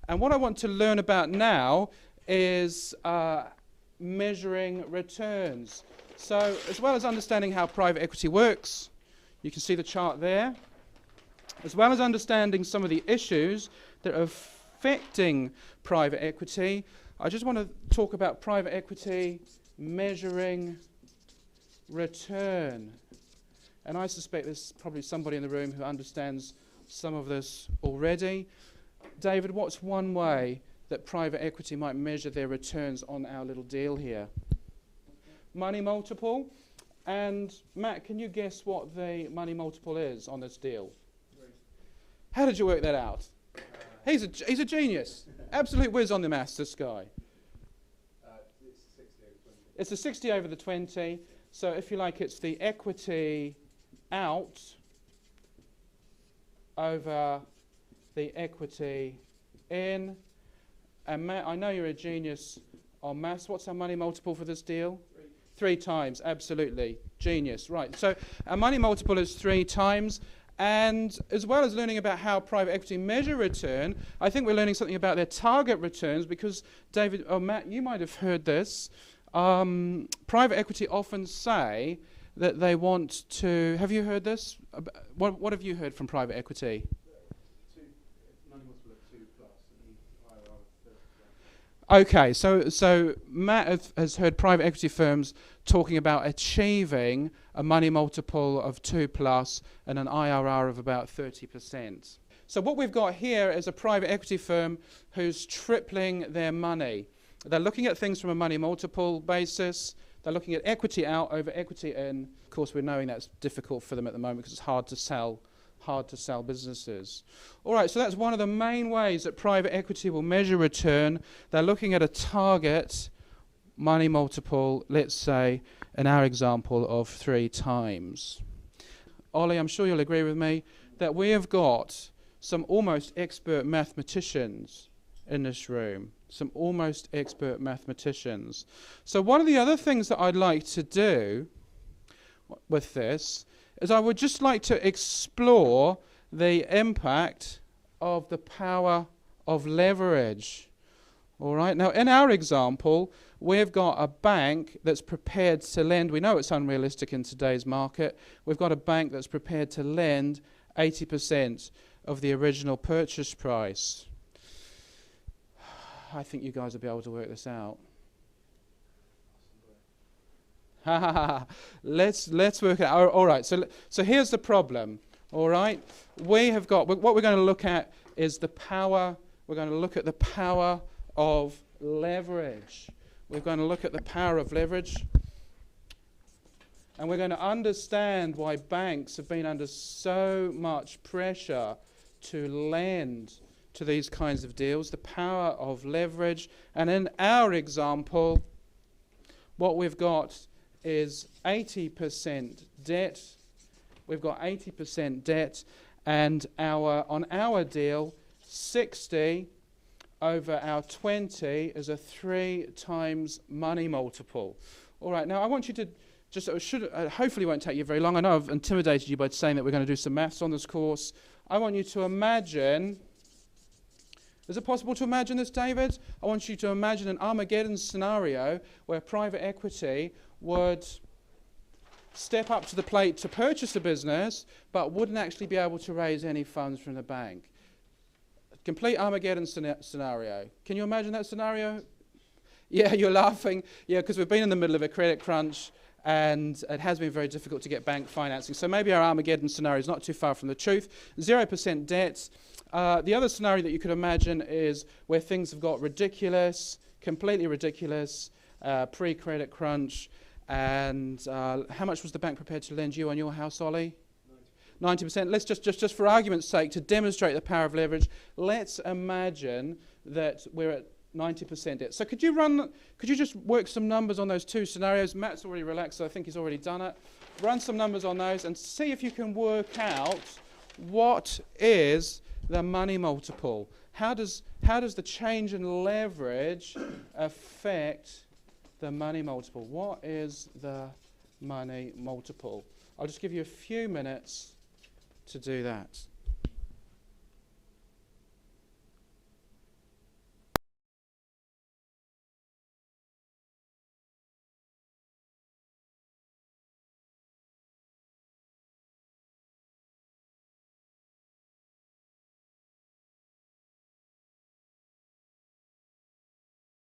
And what I want to learn about now is measuring returns. So as well as understanding how private equity works, you can see the chart there, as well as understanding some of the issues that are affecting private equity, I just want to talk about private equity measuring return. And I suspect there's probably somebody in the room who understands some of this already. David, what's one way that private equity might measure their returns on our little deal here? Money multiple. And Matt, can you guess what the money multiple is on this deal? How did you work that out? He's a genius. Absolute whiz on the maths, this guy. It's a 60 over the 20. So if you like, it's the equity out over the equity in. And Matt, I know you're a genius on maths. What's our money multiple for this deal? 3 times, absolutely. Genius. Right, so our money multiple is 3 times. And as well as learning about how private equity measure return, I think we're learning something about their target returns because, David, or Matt, you might have heard this. Private equity often say that they want to... Have you heard this? What have you heard from private equity? Okay, so Matt has heard private equity firms talking about achieving a money multiple of 2+ and an IRR of about 30%. So what we've got here is a private equity firm who's tripling their money. They're looking at things from a money multiple basis. They're looking at equity out over equity in. Of course, we're knowing that's difficult for them at the moment because it's hard to sell businesses. All right, so that's one of the main ways that private equity will measure return. They're looking at a target money multiple, let's say, in our example, of 3 times. Ollie, I'm sure you'll agree with me that we have got some almost expert mathematicians in this room. Some almost expert mathematicians. So one of the other things that I'd like to do with this is I would just like to explore the impact of the power of leverage. All right. Now, in our example, we've got a bank that's prepared to lend. We know it's unrealistic in today's market. We've got a bank that's prepared to lend 80% of the original purchase price. I think you guys will be able to work this out. Let's work it out. All right, so here's the problem. All right, we have got, what we're going to look at is the power. We're going to look at the power of leverage. We're going to look at the power of leverage. And we're going to understand why banks have been under so much pressure to lend to these kinds of deals, the power of leverage. And in our example, what we've got is 80% debt. We've got 80% debt, and on our deal, 60 over our 20 is a 3 times money multiple. All right, now I want you to just, hopefully it won't take you very long. I know I've intimidated you by saying that we're going to do some maths on this course. I want you to imagine, is it possible to imagine this, David? I want you to imagine an Armageddon scenario where private equity would step up to the plate to purchase a business, but wouldn't actually be able to raise any funds from the bank. Complete Armageddon scenario. Can you imagine that scenario? Yeah, you're laughing. Yeah, because we've been in the middle of a credit crunch, and it has been very difficult to get bank financing. So maybe our Armageddon scenario is not too far from the truth. 0% debt. The other scenario that you could imagine is where things have got ridiculous, completely ridiculous, pre-credit crunch. And how much was the bank prepared to lend you on your house, Ollie? 90%. Let's just for argument's sake, to demonstrate the power of leverage, let's imagine that we're at 90% debt. So could you just work some numbers on those 2 scenarios? Matt's already relaxed, so I think he's already done it. Run some numbers on those and see if you can work out what is the money multiple. How does the change in leverage affect the money multiple? What is the money multiple? I'll just give you a few minutes to do that.